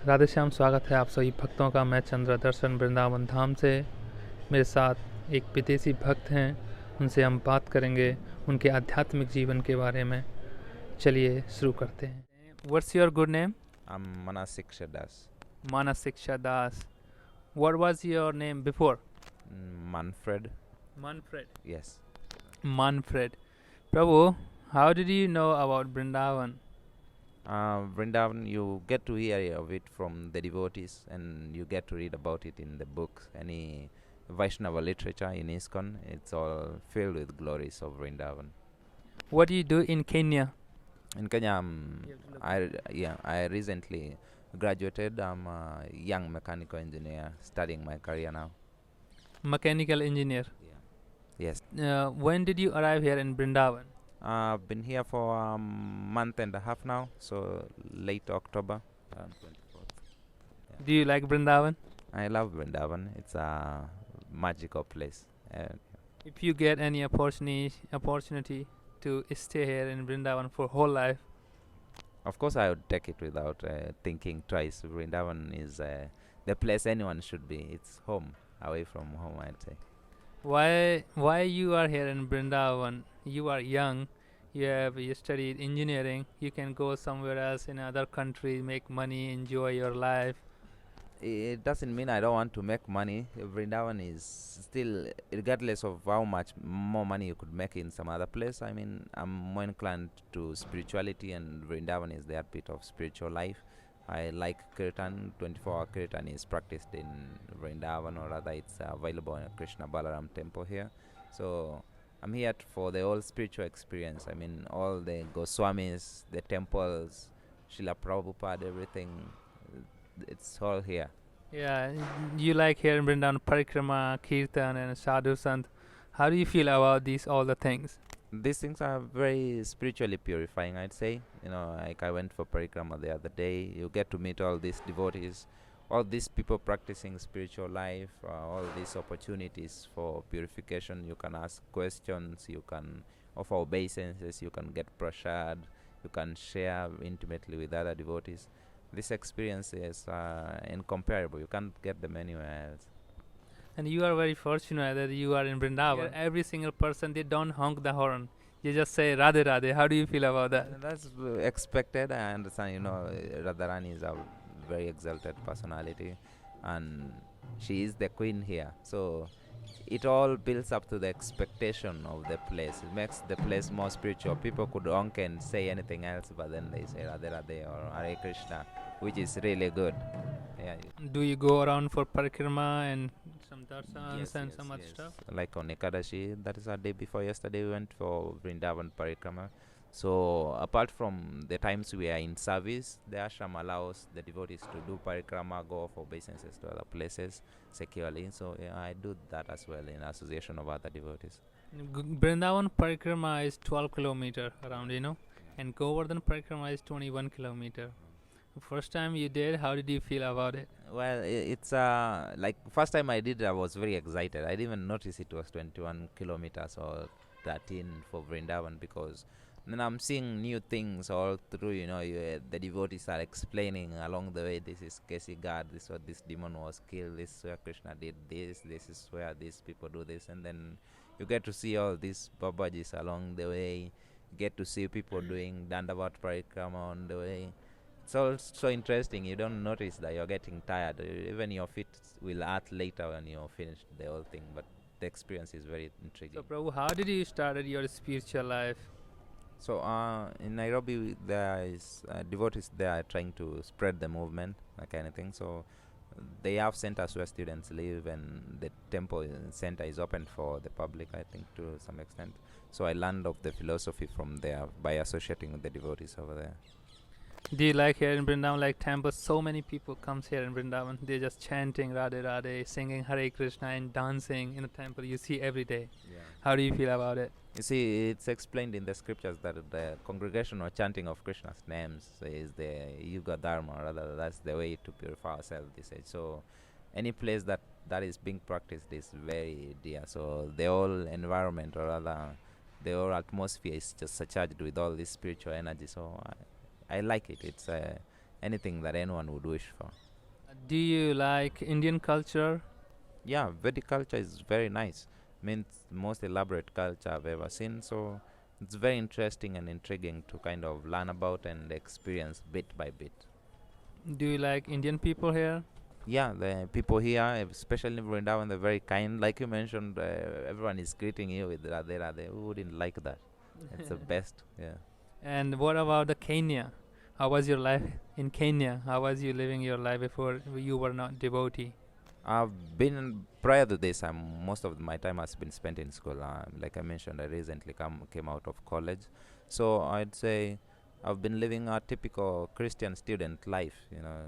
राधे श्याम, स्वागत है आप सभी भक्तों का। मैं चंद्र दर्शन वृंदावन धाम से। मेरे साथ एक विदेशी भक्त हैं, उनसे हम बात करेंगे उनके आध्यात्मिक जीवन के बारे में। चलिए शुरू करते हैं। What's your good name? I'm Manasik Shadas. Manasik Shadas. What was your name before? Manfred. Manfred. Yes. Manfred. Prabhu, how did you know about Vrindavan? Vrindavan, you get to hear of it from the devotees and you get to read about it in the books. Any Vaishnava literature in Iskcon, it's all filled with glories of Vrindavan. What do you do in Kenya? In Kenya, I recently graduated. I'm a young mechanical engineer studying my career now. Mechanical engineer. Yeah. Yes. When did you arrive here in Vrindavan? I've been here for a month and a half now, so late October, 24th. Yeah. Do you like Vrindavan? I love Vrindavan. It's a magical place. If you get any opportunity to stay here in Vrindavan for whole life, of course I would take it without thinking twice. Vrindavan is the place anyone should be. It's home, away from home, I'd say. Why you are here in Vrindavan? You are young. You studied engineering. You can go somewhere else in another country, make money, enjoy your life. It doesn't mean I don't want to make money. Vrindavan is still, regardless of how much more money you could make in some other place. I mean, I'm more inclined to spirituality, and Vrindavan is the heartbeat of spiritual life. I like Kirtan. 24-hour Kirtan is practiced in Vrindavan, or rather it's available in a Krishna Balaram temple here. So I'm here for the whole spiritual experience. I mean, all the Goswamis, the temples, Srila Prabhupada, everything, it's all here. Yeah, you like here in Vrindavan Parikrama, Kirtan and Sadhu Sant. How do you feel about all the things? These things are very spiritually purifying, I'd say. You know, like I went for parikrama the other day. You get to meet all these devotees, all these people practicing spiritual life, all these opportunities for purification. You can ask questions, you can offer obeisances, you can get prasad, you can share intimately with other devotees. These experiences are incomparable. You can't get them anywhere else. And you are very fortunate that you are in Vrindavan. Yeah. Every single person, they don't honk the horn. You just say Radhe Radhe. How do you feel about that? That's expected. I understand. You know, Radharani is a very exalted personality, and she is the queen here. So it all builds up to the expectation of the place. It makes the place more spiritual. People could honk and say anything else, but then they say Radhe Radhe or Hare Krishna, which is really good. Yeah. Do you go around for parikrama and some darsans and some other stuff? Like on Ekadashi, that is our day before yesterday, we went for Vrindavan parikrama. So apart from the times we are in service, the ashram allows the devotees to do parikrama, go for obeisances to other places securely. So yeah, I do that as well in association of other devotees. Vrindavan parikrama is 12 kilometer around, and Govardhan parikrama is 21 kilometer. First time you did, how did you feel about it? Well, it's like first time I did, I was very excited. I didn't even notice it was 21 kilometers or 13 for Vrindavan, because then I'm seeing new things all through. The devotees are explaining along the way. This is Kesi God. This is what this demon was killed. This is where Krishna did this. This is where these people do this, and then you get to see all these babajis along the way. Get to see people doing Dandavat Parikrama on the way. It's all so interesting. You don't notice that you're getting tired. Even your feet will hurt later when you're finished the whole thing. But the experience is very intriguing. So, Prabhu, how did you start your spiritual life? So, in Nairobi, there is devotees there trying to spread the movement, that kind of thing. So, they have centers where students live, and the temple center is open for the public, I think, to some extent. So, I learned of the philosophy from there by associating with the devotees over there. Do you like here in Vrindavan, like temples? So many people comes here in Vrindavan. They're just chanting Radhe Radhe, singing Hare Krishna and dancing in the temple. You see every day. Yeah. How do you feel about it? You see, it's explained in the scriptures that the congregation or chanting of Krishna's names is the Yuga Dharma, rather that's the way to purify ourselves this age. So any place that is being practiced is very dear. So the whole environment, or rather the whole atmosphere, is just surcharged with all this spiritual energy. So I like it. anything that anyone would wish for. Do you like Indian culture? Yeah, Vedic culture is very nice. I mean, it's the most elaborate culture I've ever seen. So it's very interesting and intriguing to kind of learn about and experience bit by bit. Do you like Indian people here? Yeah, the people here, especially in Vrindavan, they're very kind. Like you mentioned, everyone is greeting you with Radhe Radhe. Who wouldn't like that? It's the best. Yeah. And what about the Kenya? How was your life in Kenya? How was you living your life before you were not devotee? I've been prior to this. Most of my time has been spent in school. Like I mentioned, I recently came out of college, so I'd say I've been living a typical Christian student life. You know,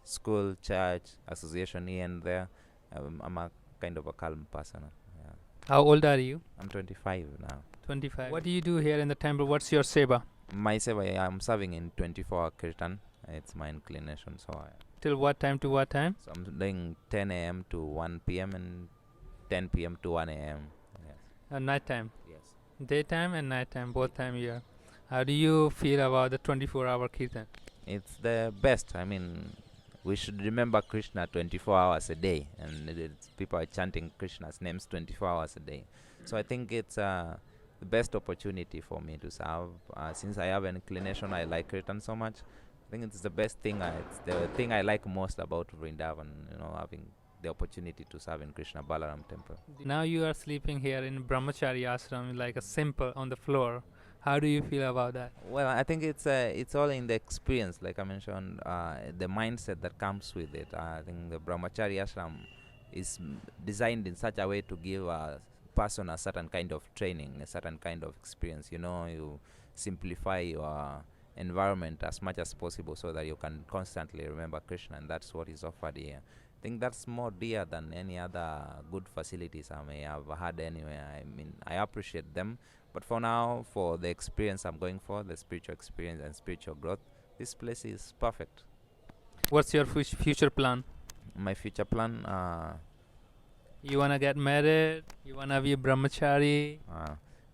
school, church, association here and there. I'm a kind of a calm person. Yeah. How old are you? I'm 25 now. 25. What do you do here in the temple? What's your seva? My seva, I'm serving in 24-hour kirtan. It's my inclination, Till what time to what time? so I'm doing 10 a.m. to 1 p.m. and 10 p.m. to 1 a.m. Yes. Night time. Yes. Daytime and nighttime, both time here. How do you feel about the 24-hour kirtan? It's the best. I mean, we should remember Krishna 24 hours a day, and people are chanting Krishna's names 24 hours a day. So I think it's the best opportunity for me to serve. Since I have an inclination, I like kirtan so much. I think it's the best thing. It's the thing I like most about Vrindavan. You know, having the opportunity to serve in Krishna Balaram temple. Now you are sleeping here in Brahmachari ashram like a simple on the floor. How do you feel about that? Well, I think it's all in the experience, like I mentioned, the mindset that comes with it. I think the Brahmachari ashram is designed in such a way to give a person a certain kind of training, a certain kind of experience. You know, you simplify your environment as much as possible so that you can constantly remember Krishna, and that's what is offered here. I think that's more dear than any other good facilities I may have had anywhere. I mean, I appreciate them, but for now, for the experience I'm going for, the spiritual experience and spiritual growth, this place is perfect. What's your future plan? My future plan, You wanna get married? You wanna be a brahmachari?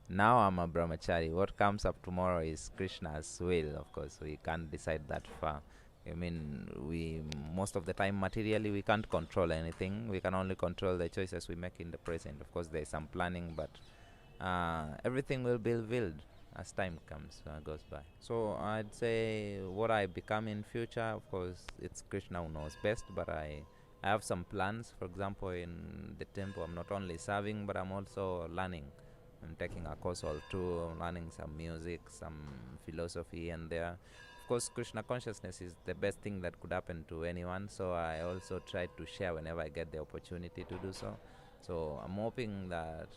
now I'm a brahmachari. What comes up tomorrow is Krishna's will, of course. We can't decide that far. I mean, we most of the time materially we can't control anything. We can only control the choices we make in the present. Of course, there's some planning, but everything will be revealed as time goes by. So I'd say what I become in future, of course, it's Krishna who knows best. But I have some plans. For example, in the temple, I'm not only serving, but I'm also learning. I'm taking a course or two, learning some music, some philosophy, and there. Of course, Krishna consciousness is the best thing that could happen to anyone. So I also try to share whenever I get the opportunity to do so. So I'm hoping that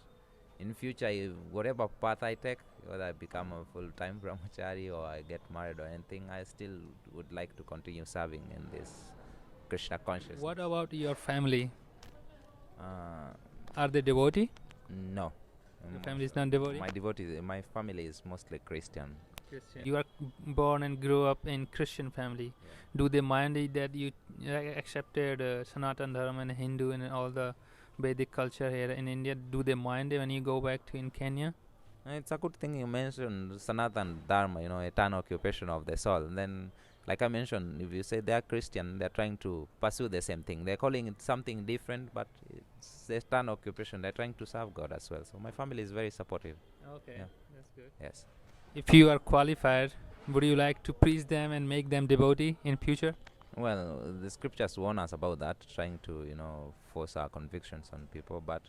in future, whatever path I take, whether I become a full-time brahmachari or I get married or anything, I still would like to continue serving in this Krishna consciousness. What about your family? Uh, Are they devotee? no. Your family is not devotee? My family is mostly Christian. You are born and grew up in Christian family. Yeah. Do they mind it that you accepted Sanatan Dharma and Hindu and all the Vedic culture here in India? Do they mind it when you go back to in Kenya? It's a good thing you mentioned Sanatan Dharma, you know, eternal occupation of the soul. And then, like I mentioned, if you say they are Christian, they're trying to pursue the same thing. They're calling it something different, but it's the eternal occupation. They're trying to serve God as well. So my family is very supportive. Okay, Yeah. that's good. Yes. If you are qualified, would you like to preach them and make them devotee in future? Well, the scriptures warn us about that, trying to, you know, force our convictions on people. But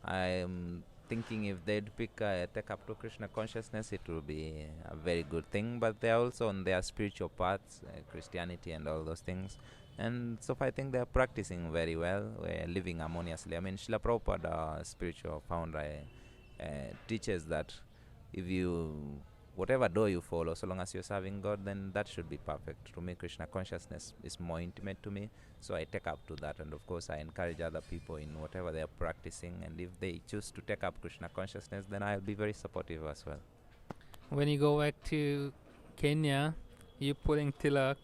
I'm thinking if they'd take up to Krishna consciousness, it will be a very good thing. But they're also on their spiritual paths, Christianity and all those things. And so I think they're practicing very well, living harmoniously. I mean, Srila Prabhupada, spiritual founder, teaches that if you whatever door you follow, so long as you're serving God, then that should be perfect. To me, Krishna consciousness is more intimate to me, so I take up to that. And of course, I encourage other people in whatever they're practicing. And if they choose to take up Krishna consciousness, then I'll be very supportive as well. When you go back to Kenya, you putting tilak,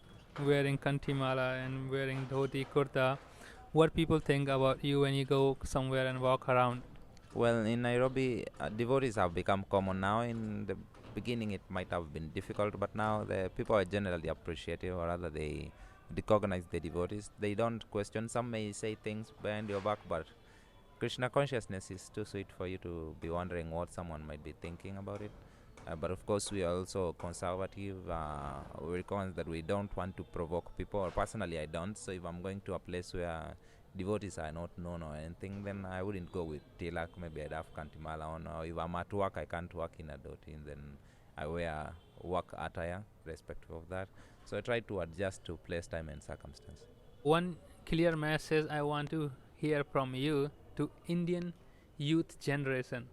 wearing kantimala and wearing dhoti kurta. What people think about you when you go somewhere and walk around? Well, in Nairobi, devotees have become common now in the beginning it might have been difficult, but now the people are generally appreciative, or rather they recognize the devotees. They don't question. Some may say things behind your back, but Krishna consciousness is too sweet for you to be wondering what someone might be thinking about it. But of course, we are also conservative. We recognize that we don't want to provoke people. Or personally, I don't. So if I'm going to a place where devotees are not known or anything, then I wouldn't go with tilak. Maybe I'd have kantimala on. Or if I'm at work, I can't work in a dhoti. Then I wear work attire, respectful of that. So I try to adjust to place, time, and circumstance. One clear message I want to hear from you to Indian youth generation.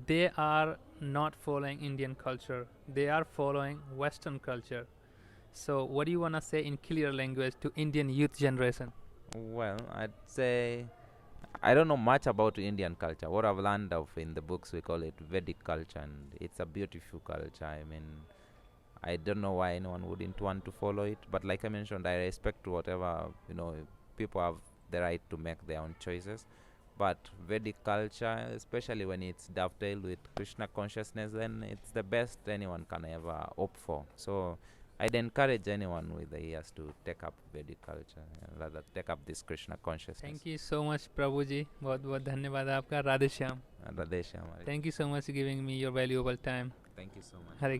They are not following Indian culture. They are following Western culture. So what do you want to say in clear language to Indian youth generation? Well, I'd say I don't know much about Indian culture. What I've learned of in the books, we call it Vedic culture, and it's a beautiful culture. I mean, I don't know why anyone wouldn't want to follow it, but like I mentioned, I respect whatever, people have the right to make their own choices. But Vedic culture, especially when it's dovetailed with Krishna consciousness, then it's the best anyone can ever hope for. So I'd encourage anyone with the ears to take up Vedic culture, rather take up this Krishna consciousness. Thank you so much, Prabhu ji. बहुत बहुत धन्यवाद आपका. Radhe Shyam. Radhe Shyam. Thank you so much for giving me your valuable time. Thank you so much. Hare